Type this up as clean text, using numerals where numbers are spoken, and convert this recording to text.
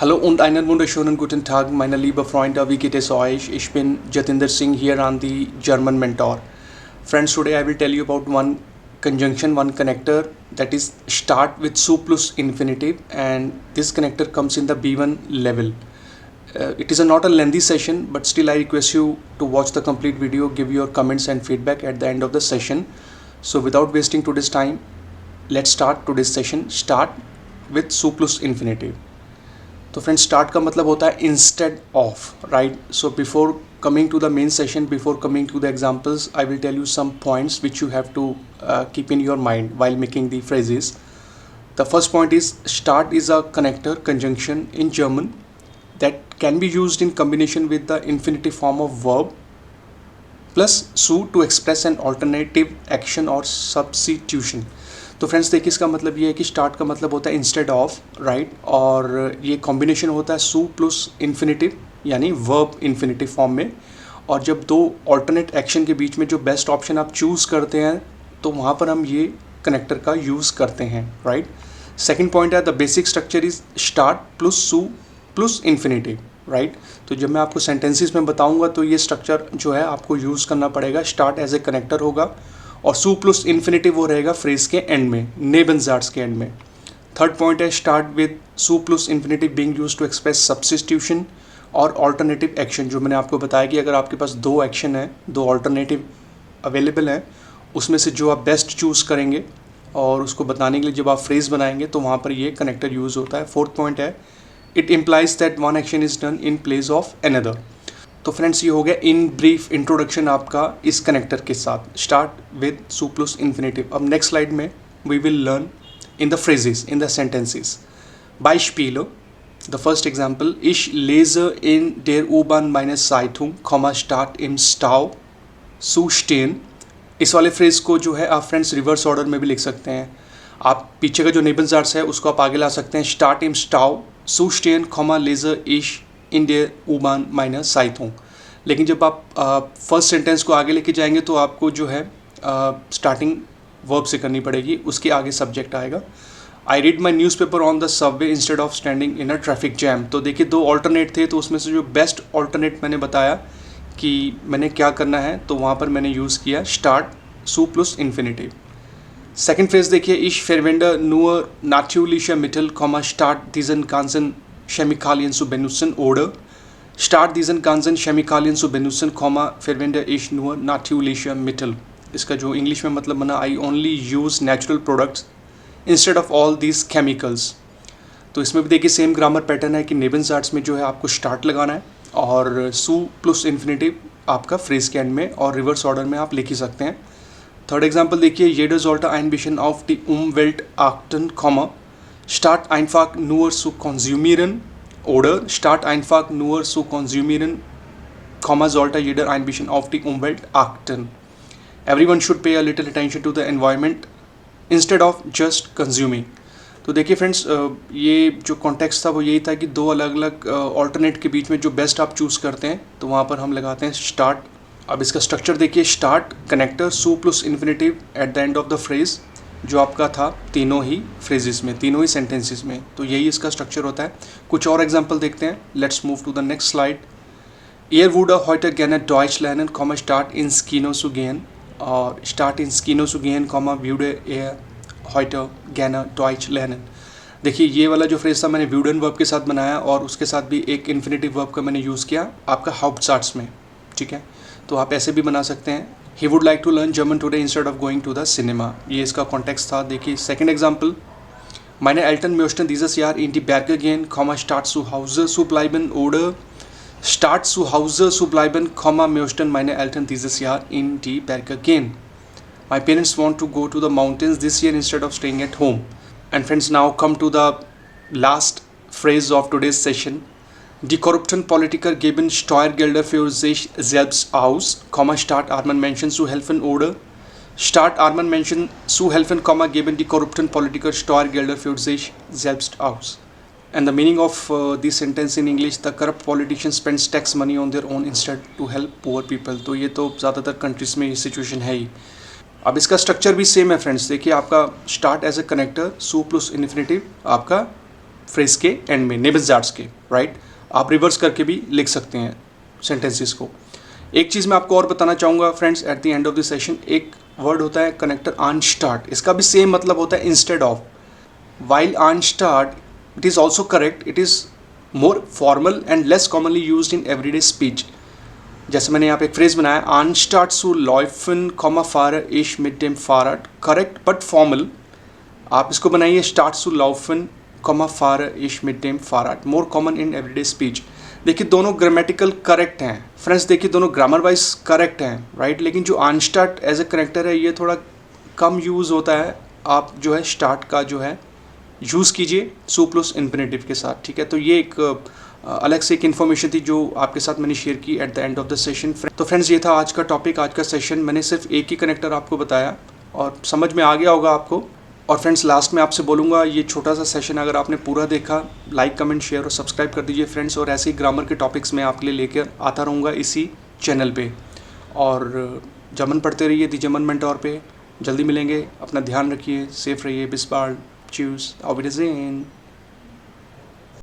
Hallo und einen wunderschönen guten Tag, meine liebe Freunde. Wie geht es euch? Ich bin Jatinder Singh here on the German Mentor. Friends, today I will tell you about one conjunction, one connector that is start with su plus infinitive, and this connector comes in the B1 level. It is not a lengthy session, but still I request you to watch the complete video, give your comments and feedback at the end of the session. So without wasting today's time, let's start today's session. Start with su plus infinitive. तो friends स्टार्ट का मतलब होता है instead of, right? So before coming to the main session, before coming to the examples, I will tell you some points which you have to keep in your mind while making the phrases. The first point is start is a connector conjunction in German that can be used in combination with the infinitive form of verb plus su to express an alternative action or substitution. तो friends देखिए, इसका मतलब ये है कि start का मतलब होता है इंस्टेड ऑफ, राइट? और ये कॉम्बिनेशन होता है सू प्लस इन्फिनिटिव यानी वर्ब इन्फिनिटिव फॉर्म में। और जब दो ऑल्टरनेट एक्शन के बीच में जो बेस्ट ऑप्शन आप चूज़ करते हैं तो वहाँ पर हम ये कनेक्टर का यूज़ करते हैं, राइट? सेकेंड पॉइंट है द बेसिक स्ट्रक्चर इज स्टार्ट प्लस सू प्लस इन्फिनिटिव, राइट? तो जब मैं आपको सेंटेंसेस में बताऊँगा तो ये स्ट्रक्चर जो है आपको यूज़ करना पड़ेगा। स्टार्ट एज ए कनेक्टर होगा और सू प्लस इन्फिनिटिव वो रहेगा फ्रेज के एंड में, नेबनजार्ट्स के एंड में। थर्ड पॉइंट है स्टार्ट विद सू plus infinitive being used to express substitution और ऑल्टरनेटिव एक्शन। जो मैंने आपको बताया कि अगर आपके पास दो एक्शन है, दो ऑल्टरनेटिव अवेलेबल हैं, उसमें से जो आप बेस्ट चूज़ करेंगे और उसको बताने के लिए जब आप फ्रेज बनाएंगे तो वहाँ पर ये कनेक्टर यूज़ होता है। फोर्थ पॉइंट है it implies that one action is done in place of another. तो फ्रेंड्स ये हो गया इन ब्रीफ इंट्रोडक्शन आपका इस कनेक्टर के साथ, स्टार्ट विद सू प्लस इन्फिनिटिव। अब नेक्स्ट स्लाइड में we will learn in the phrases, in the sentences. Beispiele. The first example, ich lese in der U-Bahn meine Zeitung, start im Stau zu stehen. इस वाले phrase को जो है आप friends reverse order में भी लिख सकते हैं। आप पीछे का जो नेबनजार्ट्स है उसको आप आगे ला सकते हैं, start im Stau zu stehen, lese ich इन der U-Bahn meine Zeitung। लेकिन जब आप फर्स्ट सेंटेंस को आगे लेके जाएंगे तो आपको जो है स्टार्टिंग वर्ब से करनी पड़ेगी, उसके आगे सब्जेक्ट आएगा। I read my news paper on the Subway instead of standing in a traffic jam. तो देखिए दो ऑल्टरनेट थे, तो उसमें से जो बेस्ट ऑल्टरनेट मैंने बताया कि मैंने क्या करना है, तो वहाँ पर मैंने यूज़ किया स्टार्ट सू प्लस इन्फिनिटिव। सेकेंड फ्रेज देखिए, इश फेरवेंडर nur natürliche Mittel, start diesen ganzen Chemikalien zu benutzen oder start diesen ganzen Chemikalien zu benutzen, verwende ich nur natürliche Mittel। इसका जो इंग्लिश में मतलब बना, I only use natural products instead of all these chemicals. तो इसमें भी देखिए same grammar pattern है कि नेबनजार्ट्स में जो है आपको स्टार्ट लगाना है और सू प्लस इन्फिनिटिव आपका फ्रेज के एंड में, और रिवर्स ऑर्डर में आप लिख ही सकते हैं। थर्ड एग्जाम्पल देखिए, jeder sollte ein bisschen auf die Umwelt achten, start einfach nur zu konsumieren oder start einfach nur zu konsumieren, sollte jeder ein bisschen auf die Umwelt achten. Everyone should pay a little attention to the environment instead of just consuming। तो देखिए friends, ये जो context था वो यही था कि दो अलग अलग ऑल्टरनेट के बीच में जो बेस्ट आप चूज़ करते हैं तो वहाँ पर हम लगाते हैं स्टार्ट। अब इसका स्ट्रक्चर देखिए, स्टार्ट कनेक्टर सू plus infinitive at the end of the phrase, जो आपका था तीनों ही फ्रेजेस में, तीनों ही सेंटेंसेस में। तो यही इसका स्ट्रक्चर होता है। कुछ और एग्जांपल देखते हैं। Let's move to the next slide. Er würde heute gerne Deutsch lernen, start ins Kino zu gehen। और start ins Kino zu gehen, würde er heute gerne Deutsch lernen। देखिए ये वाला जो फ्रेज था मैंने वुडन वर्ब के साथ बनाया और उसके साथ भी एक इन्फिनिटिव वर्ब का मैंने यूज़ किया आपका हाउप्टसाट्स में, ठीक है? तो आप ऐसे भी बना सकते हैं। He would like to learn German today instead of going to the cinema। ये इसका कॉन्टेक्स्ट था। देखिए second example, meine Eltern möchten dieses Jahr in die Berge gehen, statt zu Hause zu bleiben oder statt zu Hause zu bleiben, möchten meine Eltern dieses Jahr in die Berge gehen। My parents want to go to the mountains this year instead of staying at home। And friends, now come to the last phrase of today's session। Die korrupten Politiker geben Steuergelder für sich selbst aus, start armen Menschen zu helfen oder start armen Menschen zu helfen, geben die korrupten Politiker Steuergelder für sich selbst aus। And the meaning of this sentence in English, the corrupt politician spends tax money on their own instead to help poor people। तो ये तो ज़्यादातर countries में ये situation है ही। अब इसका structure भी सेम है फ्रेंड्स। देखिए आपका स्टार्ट एज ए कनेक्टर, सू प्लस इन्फिनिटिव आपका फ्रेज के एंड में, नेबेसजार्ट्स के, राइट। आप रिवर्स करके भी लिख सकते हैं सेंटेंसेस को। एक चीज़ मैं आपको और बताना चाहूँगा friends, eight the end of the session एक वर्ड होता है कनेक्टर अनस्टार्ट, इसका भी सेम मतलब होता है instead of. While unstarred it is also correct, it is more formal and less commonly used in everyday speech. जैसे मैंने यहाँ पे एक फ्रेज बनाया, अनस्टार्ट सू लॉयफन कॉमा फार इश मिड डेम फारट, करेक्ट बट फॉर्मल। आप इसको बनाइए स्टार्ट सू लॉफन कॉमा फार इश मिड डेम फारट, more common in everyday speech. देखिए दोनों ग्रामेटिकल करेक्ट हैं फ्रेंड्स, देखिए दोनों ग्रामर वाइज करेक्ट हैं, राइट। लेकिन जो अनस्टार्ट एज ए करेक्टर है ये थोड़ा कम यूज़ होता है। आप जो है स्टार्ट का जो है यूज़ कीजिए सू प्लस इन्फिनेटिव के साथ, ठीक है। तो ये एक अलग से एक इन्फॉर्मेशन थी जो आपके साथ मैंने शेयर की eight the end of the session. तो फ्रेंड्स ये था आज का टॉपिक, आज का सेशन। मैंने सिर्फ एक ही कनेक्टर आपको बताया और समझ में आ गया होगा आपको। और फ्रेंड्स लास्ट में आपसे बोलूँगा, ये छोटा सा सेशन अगर आपने पूरा देखा, लाइक कमेंट शेयर और सब्सक्राइब कर दीजिए फ्रेंड्स। और ऐसे ही ग्रामर के टॉपिक्स मैं आपके लिए लेकर आता रहूँगा इसी चैनल पे। और जर्मन पढ़ते रहिए दी जर्मन मेंटोर पे। जल्दी मिलेंगे, अपना ध्यान रखिए, सेफ रहिए, बिस बाल्ड, चूज, auf Wiedersehen।